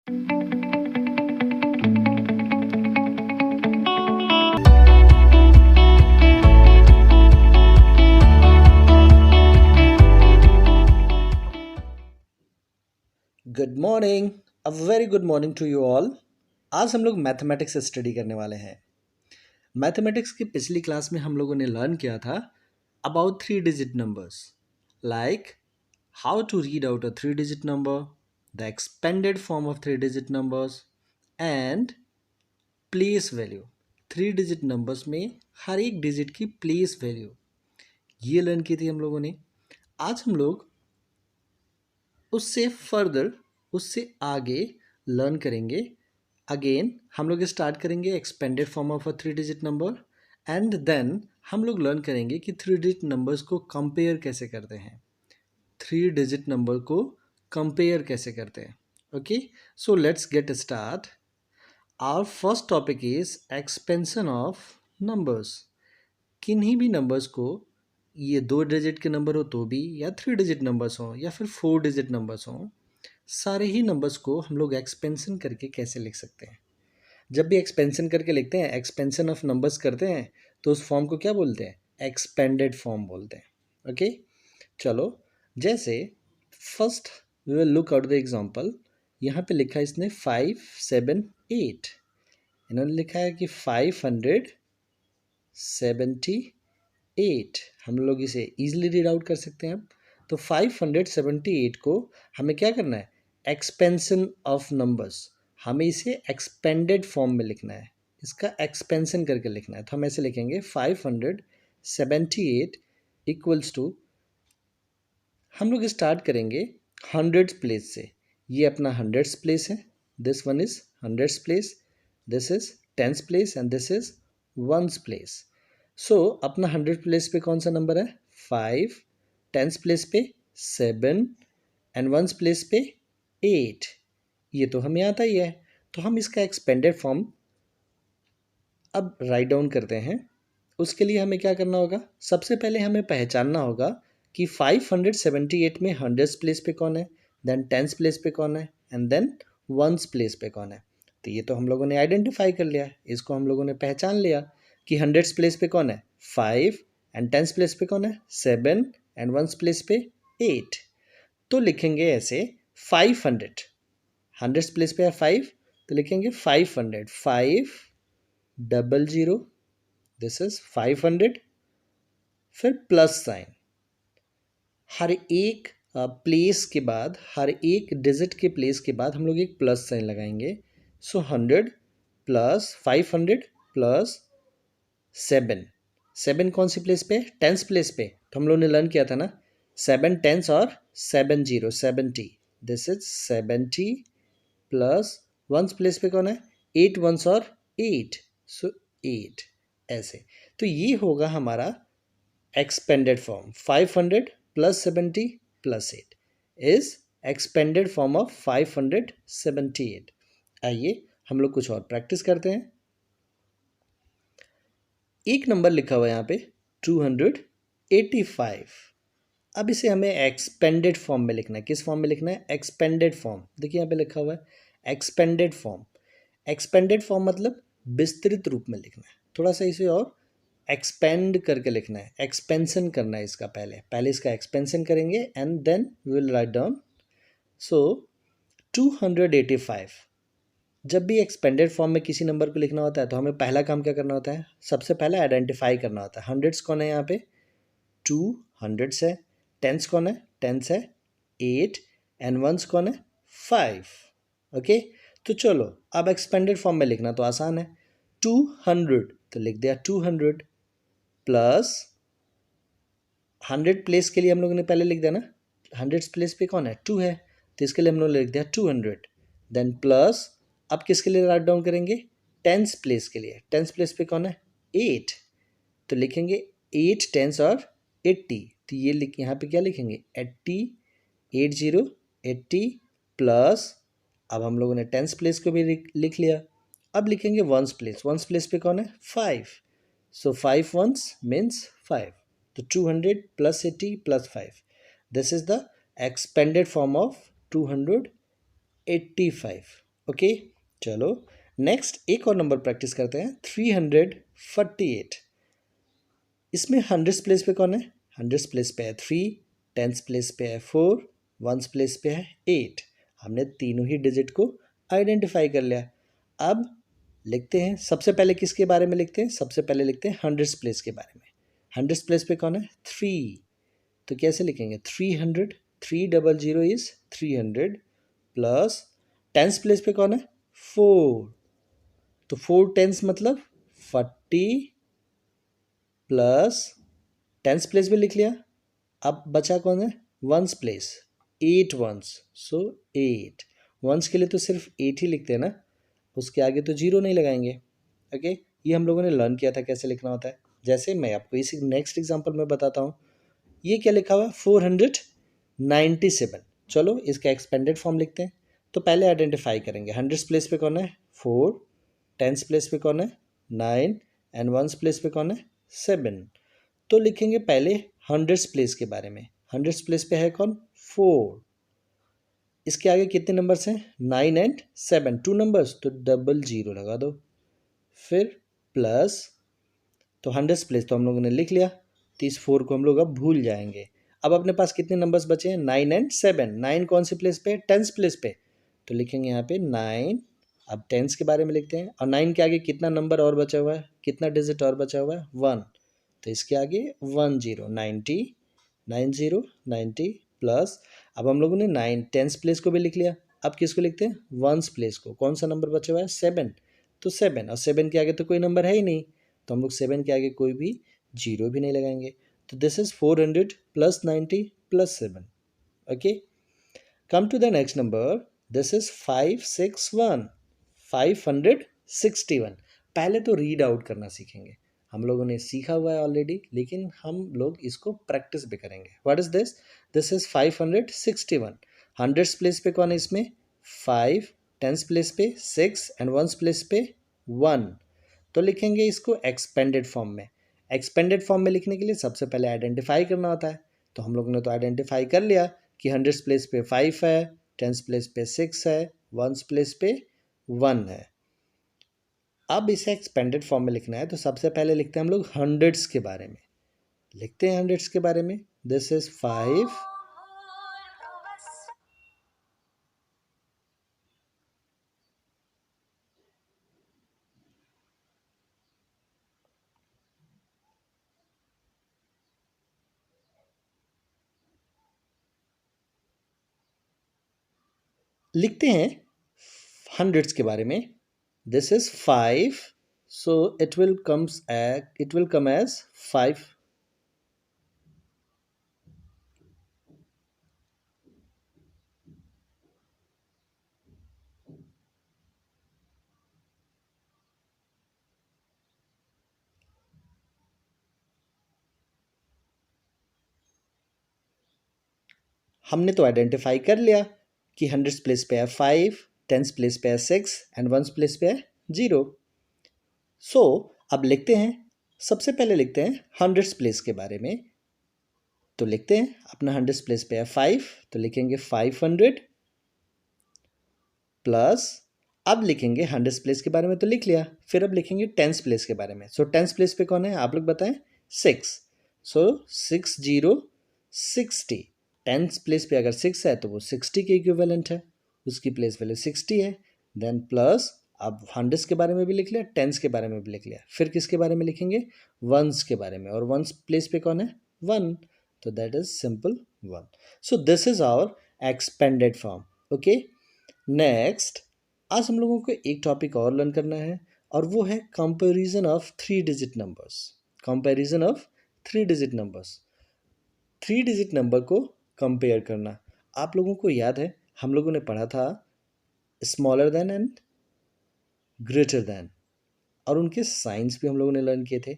Good morning. A very good morning to you all. आज हम लोग मैथमेटिक्स स्टडी करने वाले हैं। मैथमेटिक्स की पिछली क्लास में हम लोगों ने लर्न किया था about three digit numbers, like how to read out a three digit number, the expanded form of three digit numbers and place value. Three digit numbers में हर एक डिजिट की प्लेस वैल्यू ये लर्न की थी हम लोगों ने। आज हम लोग उससे फर्दर, उससे आगे लर्न करेंगे। अगेन हम लोग स्टार्ट करेंगे expanded form of a three digit number and then हम लोग लर्न करेंगे कि थ्री डिजिट नंबर्स को कंपेयर कैसे करते हैं। थ्री डिजिट नंबर को कंपेयर कैसे करते हैं। Okay, so let's get start. Our first topic is expansion of numbers. किन्हीं भी नंबर्स को, ये दो डिजिट के नंबर हो तो भी, या थ्री डिजिट नंबर्स हो या फिर फोर डिजिट नंबर्स हो, सारे ही नंबर्स को हम लोग एक्सपेंशन करके कैसे लिख सकते हैं। जब भी एक्सपेंशन करके लिखते हैं, एक्सपेंशन ऑफ नंबर्स करते हैं, तो उस फॉर्म को क्या बोलते हैं? एक्सपेंडेड फॉर्म बोलते हैं। ओके, चलो, जैसे first we will look out the example. यहाँ पे लिखा है इसने 578। इन्होंने लिखा है कि 578। हम लोग इसे इजीली रीड आउट कर सकते हैं। अब तो 578 को हमें क्या करना है? Expansion of numbers. हमें इसे एक्सपेंडेड फॉर्म में लिखना है, इसका एक्सपेंशन करके लिखना है। तो हम ऐसे लिखेंगे 578 इक्वल्स टू, हम लोग स्टार्ट करेंगे हंड्रेड्स प्लेस से। ये अपना हंड्रेड्स प्लेस है, this one is hundreds place, this is tens place and this is ones place. So अपना हंड्रेड प्लेस पे कौन सा नंबर है? 5, टेंस प्लेस पे 7 एंड वंस प्लेस पे 8। ये तो हमें आता ही है। तो हम इसका एक्सपेंडेड फॉर्म अब राइट डाउन करते हैं। उसके लिए हमें क्या करना होगा? सबसे पहले हमें पहचानना होगा कि 578 में हंड्रेड्स प्लेस पे कौन है, देन टेंस प्लेस पे कौन है एंड देन वंस प्लेस पे कौन है। तो ये तो हम लोगों ने आइडेंटिफाई कर लिया, इसको हम लोगों ने पहचान लिया कि हंड्रेड्स प्लेस पे कौन है? 5 एंड टेंस प्लेस पे कौन है? 7 एंड वंस प्लेस पे 8। तो लिखेंगे ऐसे 500, हंड्रेड्स प्लेस पे है 5, तो लिखेंगे 500, 500, दिस इज 500, फिर प्लस साइन। हर एक प्लेस के बाद, हर एक डिजिट के प्लेस के बाद हम लोग एक प्लस साइन लगाएंगे। सो 100 प्लस 500 प्लस 7। 7 कौन सी प्लेस पे? टेंस प्लेस पे। तो हम लोग ने लर्न किया था ना, 7 टेंस और 70, 70, this is 70 plus ones place पे कौन है? 8 वंस और 8, सो 8। ऐसे तो ये होगा हमारा expanded form. 500 plus 70 plus 8 is expanded form of 578। आइए हम लोग कुछ और प्रैक्टिस करते हैं। एक नंबर लिखा हुआ है यहाँ पे 285। अब इसे हमें एक्सपेंडेड फॉर्म में लिखना है। किस फॉर्म में लिखना है? Expanded form. देखिए यहाँ पे लिखा हुआ है एक्सपेंडेड फॉर्म। एक्सपेंडेड फॉर्म मतलब विस्तृत रूप में लिखना है। थोड़ा सा इसे और एक्सपेंड करके लिखना है, एक्सपेंशन करना है इसका। पहले इसका एक्सपेंशन करेंगे and then we will write down. So 285। जब भी एक्सपेंडेड फॉर्म में किसी नंबर को लिखना होता है तो हमें पहला काम क्या करना होता है? सबसे पहले आइडेंटिफाई करना होता है। हंड्रेड्स कौन है यहाँ पे? 2 हंड्रेड्स है। टेंस कौन है? टेंस है 8 एंड वंस कौन है? 5। ओके, तो चलो अब एक्सपेंडेड फॉर्म में लिखना तो आसान है। 200 तो लिख दिया 200 प्लस 100 प्लेस के लिए हम लोगों ने पहले लिख दिया ना, हंड्रेड्स प्लेस पे कौन है? 2 है, तो इसके लिए हम लोग लिख दिया 200। देन प्लस, अब किसके लिए राइट डाउन करेंगे? टेंस प्लेस के लिए। टेंस प्लेस पे कौन है? 8, तो लिखेंगे 8 टेंस और 80। तो ये लिख, यहाँ पे क्या लिखेंगे? 80, 80, 80 प्लस, अब हम लोगों ने टेंस प्लेस को भी लिख लिया। अब लिखेंगे वंस प्लेस। वंस प्लेस पे कौन है? 5, सो 5 वंस मीन्स 5। तो 200 plus 80 plus 5, this is the expanded form of 285। Okay, चलो नेक्स्ट एक और नंबर प्रैक्टिस करते हैं, 348। इसमें हंड्रेड्स प्लेस पे कौन है? हंड्रेड्स प्लेस पे है 3, टेंस प्लेस पे है 4, वंस प्लेस पे है 8। हमने तीनों ही डिजिट को आइडेंटिफाई कर लिया। अब लिखते हैं, सबसे पहले किसके बारे में लिखते हैं? सबसे पहले लिखते हैं हंड्रेड्स प्लेस के बारे में। हंड्रेड्स प्लेस पे कौन है? 3। तो कैसे लिखेंगे? 300, 300 इज 300 प्लस टेंस प्लेस पे कौन है? 4। तो 4 टेंस मतलब 40 प्लस टेंस प्लेस भी लिख लिया। अब बचा कौन है? वंस प्लेस, 8 वंस, सो 8 वंस के लिए तो सिर्फ 8 ही लिखते हैं ना, उसके आगे तो जीरो नहीं लगाएंगे। ओके, ये हम लोगों ने लर्न किया था कैसे लिखना होता है। जैसे मैं आपको इसी नेक्स्ट एग्जांपल में बताता हूँ। ये क्या लिखा हुआ है? 497। चलो इसका एक्सपेंडेड फॉर्म लिखते हैं। तो पहले आइडेंटिफाई करेंगे, हंड्रेड्स प्लेस पे कौन है? 4, टेंस प्लेस पे कौन है? 9 एंड वंस प्लेस पे कौन है? 7। तो लिखेंगे पहले हंड्रेड्स प्लेस के बारे में। हंड्रेड्स प्लेस पे है कौन? 4। इसके आगे कितने नंबर्स हैं? 9 एंड 7, 2 नंबर्स, तो डबल जीरो लगा दो। फिर प्लस, तो हंड्रेड्स प्लेस तो हम लोगों ने लिख लिया, तो इस 4 को हम लोग अब भूल जाएंगे। अब अपने पास कितने नंबर्स बचे हैं? 9 एंड 7। 9 कौन से प्लेस पे? टेंस प्लेस पे, तो लिखेंगे यहाँ पे 9। अब टेंस के बारे में लिखते हैं, और 9 के आगे कितना नंबर और बचा हुआ है? कितना डिजिट और बचा हुआ है? 1। तो इसके आगे 10, 90, 90 प्लस, अब हम लोगों ने 9 टेंस प्लेस को भी लिख लिया। अब किसको लिखते हैं? वंस प्लेस को। कौन सा नंबर बचा हुआ है? 7। तो 7, और 7 के आगे तो कोई नंबर है ही नहीं, तो हम लोग 7 के आगे कोई भी जीरो भी नहीं लगाएंगे। तो this is 400 plus 90 plus 7। Okay, come to the next number. This is 561, 561। पहले तो रीड आउट करना सीखेंगे। हम लोगों ने सीखा हुआ है ऑलरेडी, लेकिन हम लोग इसको प्रैक्टिस भी करेंगे। What is this? This is 561। Hundreds place पे कौन है इसमें? 5, टेंस प्लेस पे 6 एंड वंस प्लेस पे 1। तो लिखेंगे इसको एक्सपेंडेड फॉर्म में। एक्सपेंडेड फॉर्म में लिखने के लिए सबसे पहले आइडेंटिफाई करना होता है। तो हम लोगों ने तो आइडेंटिफाई कर लिया कि हंड्रेड्स प्लेस पे 5 है, टेंस प्लेस पे 6 है, वंस प्लेस पे 1 है। अब इसे एक्सपेंडेड फॉर्म में लिखना है, तो सबसे पहले लिखते हैं हम लोग हंड्रेड्स के बारे में। लिखते हैं हंड्रेड्स के बारे में। This is 5। लिखते हैं हंड्रेड्स के बारे में। This is 5, so it will come as 5। हमने तो आइडेंटिफाई कर लिया कि हंड्रेड्स प्लेस पे है 5, टेंस प्लेस पे है 6 एंड वंस प्लेस पे है 0। सो अब लिखते हैं, सबसे पहले लिखते हैं हंड्रेड्स प्लेस के बारे में। तो लिखते हैं अपना हंड्रेड्स प्लेस पे है 5, तो लिखेंगे 500 प्लस, अब लिखेंगे हंड्रेड्स प्लेस के बारे में तो लिख लिया, फिर अब लिखेंगे टेंस प्लेस के बारे में। सो टेंस प्लेस पे कौन है आप लोग बताएं? 6। सो 60। टेंस प्लेस पे अगर 6 है तो वो 60 के इक्विवेलेंट है, उसकी प्लेस वैल्यू 60 है। देन प्लस, अब हंड्रेड्स के बारे में भी लिख लिया, टेंस के बारे में भी लिख लिया, फिर किसके बारे में लिखेंगे? वंस के बारे में, और वंस प्लेस पे कौन है? 1। तो that is simple 1। So this is our expanded form. Okay, next, आज हम लोगों को एक टॉपिक और लर्न करना है, और वो है comparison of 3 digit numbers. Comparison of 3 digit numbers, 3 digit number को कंपेयर करना। आप लोगों को याद है हम लोगों ने पढ़ा था smaller than and greater than, और उनके साइंस भी हम लोगों ने लर्न किए थे।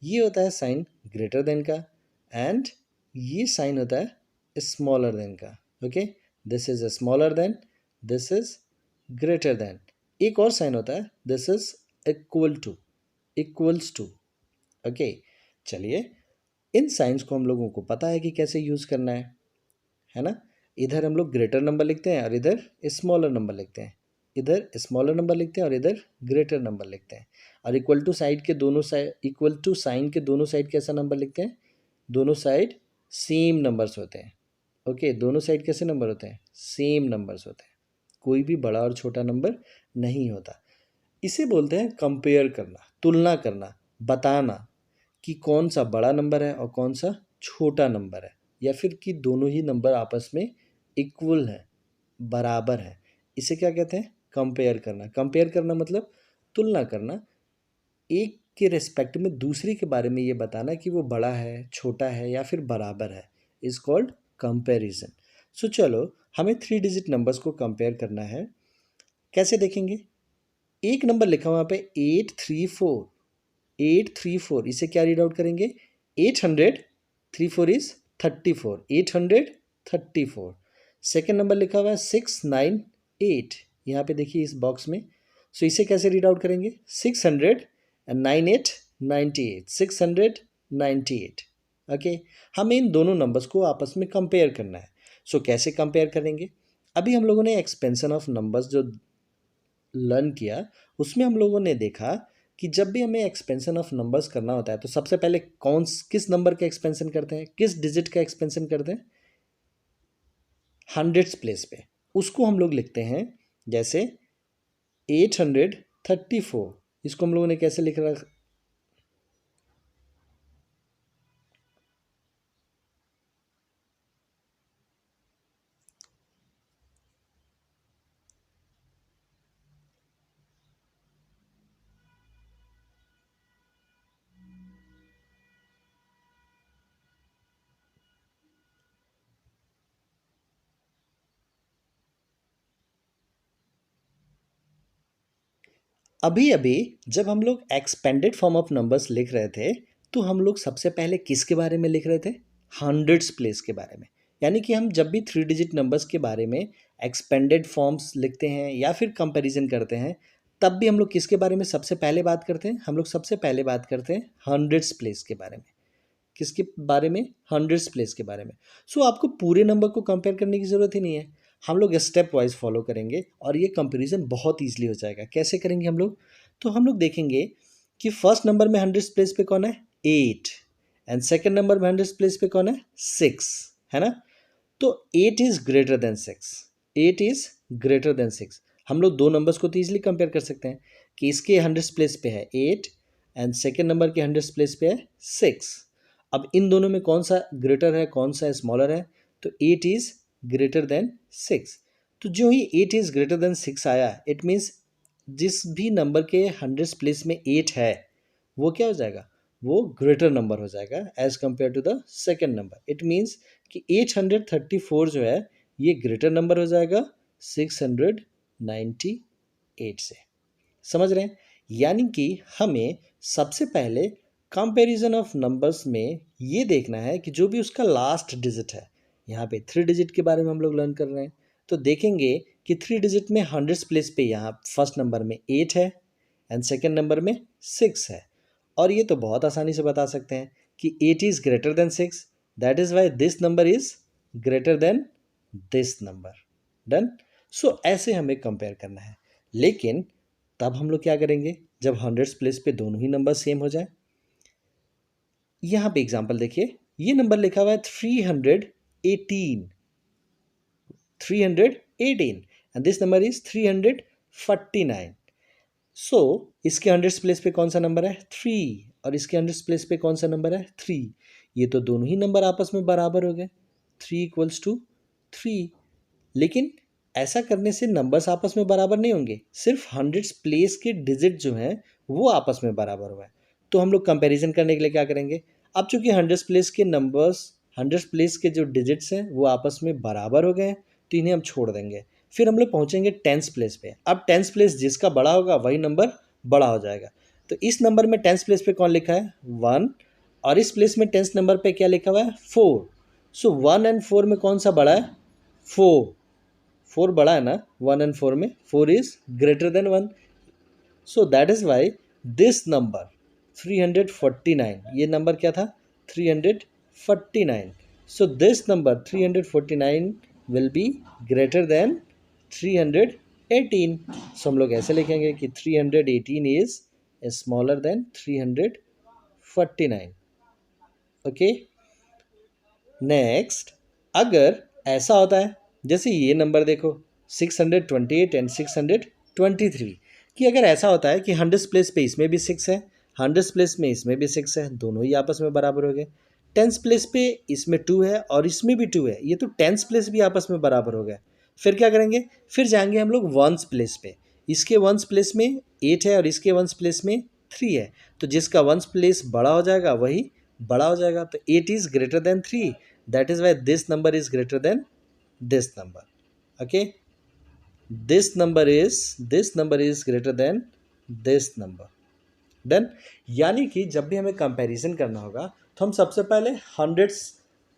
ये होता है साइन ग्रेटर देन का, एंड ये साइन होता है स्मॉलर देन का। Okay, this is smaller than, this is greater than. एक और साइन होता है, this is equal to, equals to. Okay, चलिए इन साइंस को हम लोगों को पता है कि कैसे यूज़ करना है ना। इधर हम लोग ग्रेटर नंबर लिखते हैं और इधर स्मॉलर नंबर लिखते हैं। इधर स्मॉलर नंबर लिखते हैं और इधर ग्रेटर नंबर लिखते हैं। और इक्वल टू साइड के दोनों साइड, इक्वल टू साइन के दोनों साइड कैसा नंबर लिखते हैं? दोनों साइड सेम नंबर्स होते हैं। ओके, दोनों साइड कैसे नंबर होते हैं? सेम नंबर्स होते हैं। कोई भी बड़ा और छोटा नंबर नहीं होता। इसे बोलते हैं कंपेयर करना, तुलना करना, बताना कि कौन सा बड़ा नंबर है और कौन सा छोटा नंबर है, या फिर कि दोनों ही नंबर आपस में इक्वल हैं, बराबर हैं। इसे क्या कहते हैं? कंपेयर करना। कंपेयर करना मतलब तुलना करना, एक के रिस्पेक्ट में दूसरे के बारे में ये बताना कि वो बड़ा है, छोटा है या फिर बराबर है, इज कॉल्ड कंपैरिजन। सो चलो, हमें 3 डिजिट नंबर्स को कंपेयर करना है। कैसे देखेंगे? एक नंबर लिखा हुआ पे 834, 834, इसे क्या रीड आउट करेंगे? 800, 34 इज 34, 834। सेकेंड नंबर लिखा हुआ है 698, यहाँ पे देखिए इस बॉक्स में। सो इसे कैसे रीड आउट करेंगे? 698, 98, 698। ओके, हमें इन दोनों नंबर्स को आपस में कंपेयर करना है। सो कैसे कंपेयर करेंगे? अभी हम लोगों ने एक्सपेंशन ऑफ नंबर्स जो लर्न किया, उसमें हम लोगों ने देखा कि जब भी हमें एक्सपेंशन ऑफ नंबर्स करना होता है तो सबसे पहले किस नंबर का एक्सपेंशन करते हैं? किस डिजिट का एक्सपेंशन करते हैं? हंड्रेड्स प्लेस पे। उसको हम लोग लिखते हैं जैसे 834। इसको हम लोगों ने कैसे लिख रहा? अभी अभी जब हम लोग एक्सपेंडेड फॉर्म ऑफ नंबर्स लिख रहे थे तो हम लोग सबसे पहले किसके बारे में लिख रहे थे? हंड्रेड्स प्लेस के बारे में। यानी कि हम जब भी 3 डिजिट नंबर्स के बारे में एक्सपेंडेड फॉर्म्स लिखते हैं या फिर कंपैरिजन करते हैं, तब भी हम लोग किसके बारे में सबसे पहले बात करते हैं? हम लोग सबसे पहले बात करते हैं हंड्रेड्स प्लेस के बारे में। किसके बारे में? हंड्रेड्स प्लेस के बारे में। सो आपको पूरे नंबर को कंपेयर करने की ज़रूरत ही नहीं है। हम लोग स्टेप वाइज फॉलो करेंगे और ये कंपैरिजन बहुत ईजिली हो जाएगा। कैसे करेंगे हम लोग? तो हम लोग देखेंगे कि फर्स्ट नंबर में हंड्रेड्स प्लेस पे कौन है? 8। एंड सेकेंड नंबर में हंड्रेड्स प्लेस पे कौन है? 6, है ना? तो 8 is greater than 6, 8 is greater than 6। हम लोग दो नंबर्स को तो ईजिली कंपेयर कर सकते हैं कि इसके हंड्रेड्स प्लेस पे है 8 एंड सेकेंड नंबर के हंड्रेड्स प्लेस पे है 6। अब इन दोनों में कौन सा ग्रेटर है, कौन सा स्मॉलर है? तो 8 इज ग्रेटर देन 6। तो जो ही 8 इज ग्रेटर देन 6 आया, इट मीन्स जिस भी नंबर के हंड्रेड्स प्लेस में 8 है वो क्या हो जाएगा? वो ग्रेटर नंबर हो जाएगा as compare to the second number. It means कि 834 जो है ये ग्रेटर नंबर हो जाएगा 698 से। समझ रहे हैं? यानी कि हमें सबसे पहले कंपैरिजन ऑफ नंबर्स में ये देखना है कि जो भी उसका लास्ट डिजिट है, यहाँ पे 3 डिजिट के बारे में हम लोग लर्न कर रहे हैं, तो देखेंगे कि 3 डिजिट में हंड्रेड्स प्लेस पे यहाँ फर्स्ट नंबर में 8 है एंड सेकेंड नंबर में 6 है। और ये तो बहुत आसानी से बता सकते हैं कि 8 is greater than 6, that is why this number is greater than this number. Done. So ऐसे हमें कंपेयर करना है। लेकिन तब हम लोग क्या करेंगे जब हंड्रेड्स प्लेस पे दोनों ही नंबर सेम हो जाए? यहाँ पे एग्जांपल देखिए, ये नंबर लिखा हुआ है 318, 318 एंड दिस नंबर इज 349। सो इसके हंड्रेड्स प्लेस पे कौन सा नंबर है? 3, और इसके हंड्रेड्स प्लेस पे कौन सा नंबर है? 3। ये तो दोनों ही नंबर आपस में बराबर हो गए, 3 = 3। लेकिन ऐसा करने से नंबर्स आपस में बराबर नहीं होंगे, सिर्फ हंड्रेड्स प्लेस के डिजिट जो हैं वो आपस में बराबर हुए हैं। तो हम लोग कंपैरिजन करने के लिए क्या करेंगे? अब चूंकि हंड्रेड्स प्लेस के नंबर्स, हंड्रेड्स प्लेस के जो डिजिट्स हैं वो आपस में बराबर हो गए हैं, तो इन्हें हम छोड़ देंगे। फिर हम लोग पहुंचेंगे टेंस प्लेस पे। अब टेंस प्लेस जिसका बड़ा होगा वही नंबर बड़ा हो जाएगा। तो इस नंबर में टेंस प्लेस पे कौन लिखा है? 1। और इस प्लेस में टेंस नंबर पे क्या लिखा हुआ है? 4। सो 1 एंड 4 में कौन सा बड़ा है? 4। 4 बड़ा है ना 1 एंड 4 में? 4 is greater then 1। So that is why this number 349, ये नंबर क्या था? 349। So this number 349 will be greater than 318। 18। सो हम लोग ऐसे लिखेंगे कि 318 is smaller then 349। Okay, next, अगर ऐसा होता है, जैसे ये नंबर देखो 628 एंड 623, कि अगर ऐसा होता है कि हंड्रेड्स प्लेस पे इसमें भी 6 है, हंड्रेड्स प्लेस में इसमें भी 6 है, दोनों ही आपस में बराबर हो गए। टेंस प्लेस पे इसमें 2 है और इसमें भी 2 है, ये तो टेंस प्लेस भी आपस में बराबर हो गए। फिर क्या करेंगे, फिर जाएंगे हम लोग वंस प्लेस पे। इसके वंस प्लेस में 8 है और इसके वंस प्लेस में 3 है, तो जिसका वंस प्लेस बड़ा हो जाएगा वही बड़ा हो जाएगा। तो 8 is greater then 3, that is why this number is greater than this number. Okay, this number is greater than this number. Done. यानी कि जब भी हमें कंपैरिजन करना होगा तो हम सबसे पहले हंड्रेड्स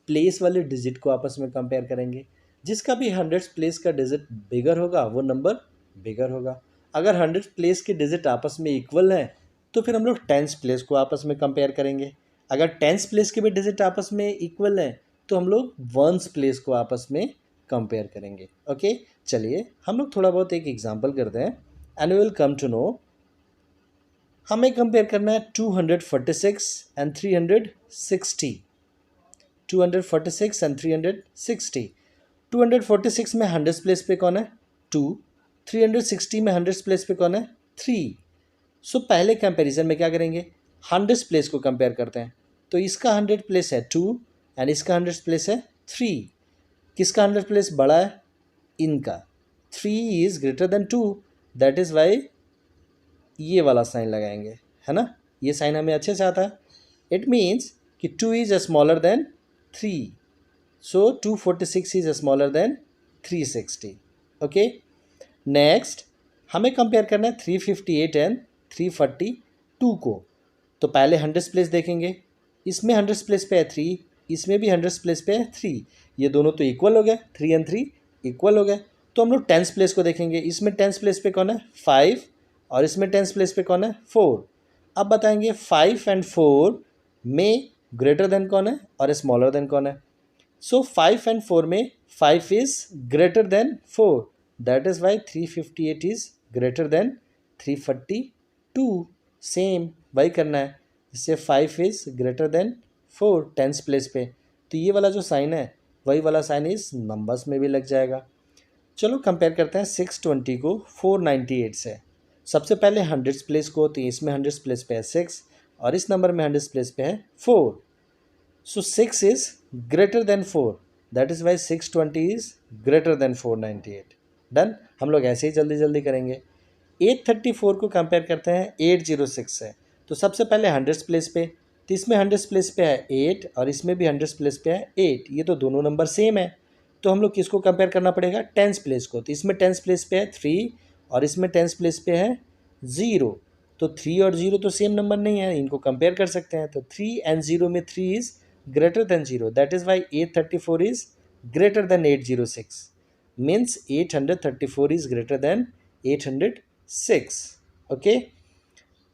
प्लेस वाले डिजिट को आपस में कंपेयर करेंगे। जिसका भी हंड्रेड्स प्लेस का डिजिट बिगर होगा वो नंबर बिगर होगा। अगर हंड्रेड्स प्लेस के डिजिट आपस में इक्वल हैं तो फिर हम लोग टेंस प्लेस को आपस में कंपेयर करेंगे। अगर टेंस प्लेस के भी डिजिट आपस में इक्वल हैं तो हम लोग वंस प्लेस को आपस में कंपेयर करेंगे। ओके, चलिए हम लोग थोड़ा बहुत एक एग्जांपल करते हैं and we will come to know. हमें कंपेयर करना है 246 एंड 360। 246 एंड 360। 246 में हंड्रेड्स प्लेस पे कौन है 2, 360 में हंड्रेड्स प्लेस पे कौन है 3। सो पहले कंपैरिजन में क्या करेंगे, हंड्रेड्स प्लेस को कंपेयर करते हैं। तो इसका हंड्रेड प्लेस है 2 एंड इसका हंड्रेड्स प्लेस है 3। किसका हंड्रेड प्लेस बड़ा है, इनका। 3 is greater than 2, that is why ये वाला साइन लगाएंगे, है ना। ये साइन हमें अच्छे से आता है। इट मीन्स कि 2 is smaller then 3, so 246 is smaller then 360। Okay, next हमें कंपेयर करना है 358 एंड 342 को। तो पहले हंड्रेड्स प्लेस देखेंगे, इसमें हंड्रेड्स प्लेस पे है 3, इसमें भी हंड्रेड्स प्लेस पे है 3, ये दोनों तो इक्वल हो गए, 3 एंड 3 इक्वल हो गए। तो हम लोग टेंस प्लेस को देखेंगे, इसमें टेंस प्लेस पे कौन है 5 और इसमें टेंस प्लेस पे कौन है 4। अब बताएंगे 5 एंड 4 में ग्रेटर देन कौन है और स्मॉलर देन कौन है। सो 5 एंड 4 में 5 is greater than 4, that is why 358 is greater than 342। Same वही करना है, इससे 5 is greater than 4 tens place पे। तो ये वाला जो साइन है वही वाला साइन इस नंबर्स में भी लग जाएगा। चलो कंपेयर करते हैं 620 को 498 से। सबसे पहले हंड्रेड्स प्लेस को, तो इसमें हंड्रेड्स प्लेस पे है 6 और इस नंबर में हंड्रेड्स प्लेस पे है 4। So 6 is greater than 4, that is why 620 is greater than 498। Done. हम लोग ऐसे ही जल्दी जल्दी करेंगे। 834 को कंपेयर करते हैं 806 से। तो सबसे पहले हंड्रेड्स प्लेस पे, तो इसमें हंड्रेड्स प्लेस पे है 8 और इसमें भी हंड्रेड्स प्लेस पे है 8, ये तो दोनों नंबर सेम है। तो हम लोग किसको कंपेयर करना पड़ेगा, टेंस प्लेस को। तो इसमें टेंस प्लेस पे है 3 और इसमें टेंस प्लेस पे है 0। तो 3 और 0 तो सेम नंबर नहीं है, इनको कंपेयर कर सकते हैं। तो 3 एंड 0 में 3 is greater than 0, that is why 834 is greater than 806, means 834 is greater than 806। Okay,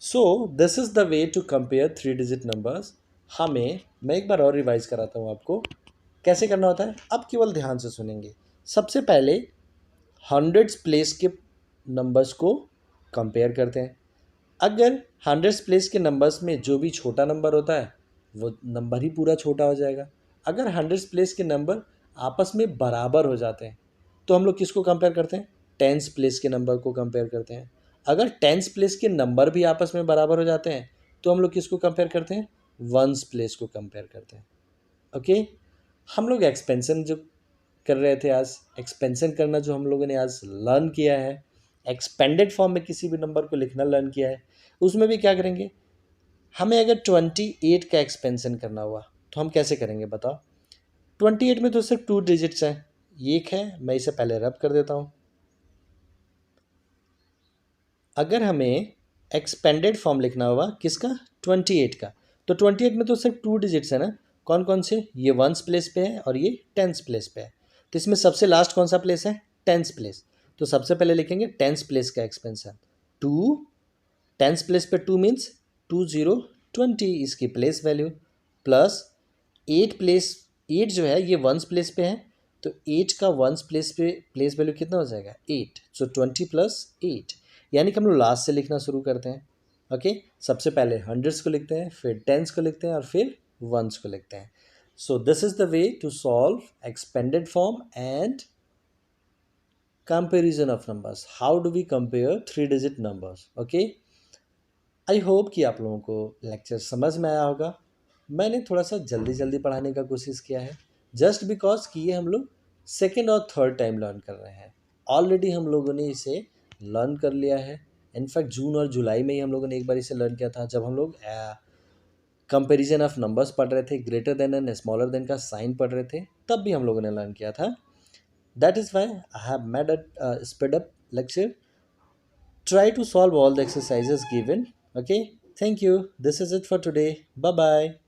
so this is the way to compare 3 digit numbers. मैं एक बार और रिवाइज कराता हूँ आपको कैसे करना होता है। अब केवल ध्यान से सुनेंगे। सबसे पहले हंड्रेड्स प्लेस के नंबर्स को कंपेयर करते हैं। अगर हंड्रेड्स प्लेस के नंबर्स में जो भी छोटा नंबर होता है वो नंबर ही पूरा छोटा हो जाएगा। अगर हंड्रेड्स प्लेस के नंबर आपस में बराबर हो जाते हैं तो हम लोग किसको कंपेयर करते हैं, टेंस प्लेस के नंबर को कंपेयर करते हैं। अगर टेंस प्लेस के नंबर भी आपस में बराबर हो जाते हैं तो हम लोग किसको कंपेयर करते हैं, वंस प्लेस को कंपेयर करते हैं। ओके, हम लोग एक्सपेंशन जो कर रहे थे आज, एक्सपेंशन करना जो हम लोगों ने आज लर्न किया है, एक्सपेंडेड फॉर्म में किसी भी नंबर को लिखना लर्न किया है, उसमें भी क्या करेंगे, हमें अगर 28 का एक्सपेंशन करना हुआ तो हम कैसे करेंगे बताओ। 28 में तो सिर्फ 2 डिजिट्स हैं, एक है, मैं इसे पहले रब कर देता हूँ। अगर हमें एक्सपेंडेड फॉर्म लिखना हुआ किसका, 28 का, तो 28 में तो सिर्फ 2 डिजिट्स है ना। कौन कौन से, ये वंस प्लेस पे है और ये टेंस प्लेस पे है। तो इसमें सबसे लास्ट कौन सा प्लेस है, टेंस प्लेस। तो सबसे पहले लिखेंगे टेंस प्लेस का एक्सपेंशन 2, टेंस प्लेस पे 2 मीन्स 2 0 20 इसकी प्लेस वैल्यू, प्लस 8 प्लेस, 8 जो है ये वंस प्लेस पे है तो 8 का वंस प्लेस वैल्यू कितना हो जाएगा 8, सो 20 + 8, यानी कि हम लोग लास्ट से लिखना शुरू करते हैं। ओके, सबसे पहले हंड्रेड्स को लिखते हैं, फिर टेंस को लिखते हैं और फिर वंस को लिखते हैं। So this is the way to solve expanded form and comparison of numbers. How do we compare three digit numbers? Okay, I hope कि आप लोगों को लेक्चर समझ में आया होगा। मैंने थोड़ा सा जल्दी जल्दी पढ़ाने का कोशिश किया है, जस्ट बिकॉज कि ये हम लोग सेकेंड और थर्ड टाइम लर्न कर रहे हैं। ऑलरेडी हम लोगों ने इसे लर्न कर लिया है। इनफैक्ट जून और जुलाई में ही हम लोगों ने एक बार इसे लर्न किया था, जब हम लोग कंपेरिजन ऑफ नंबर्स पढ़ रहे थे, greater than and smaller than का साइन पढ़ रहे थे, तब भी हम लोगों ने लर्न किया था। That is why I have made a speed up lecture. Try to solve all the exercises given. Okay, thank you. This is it for today. Bye bye.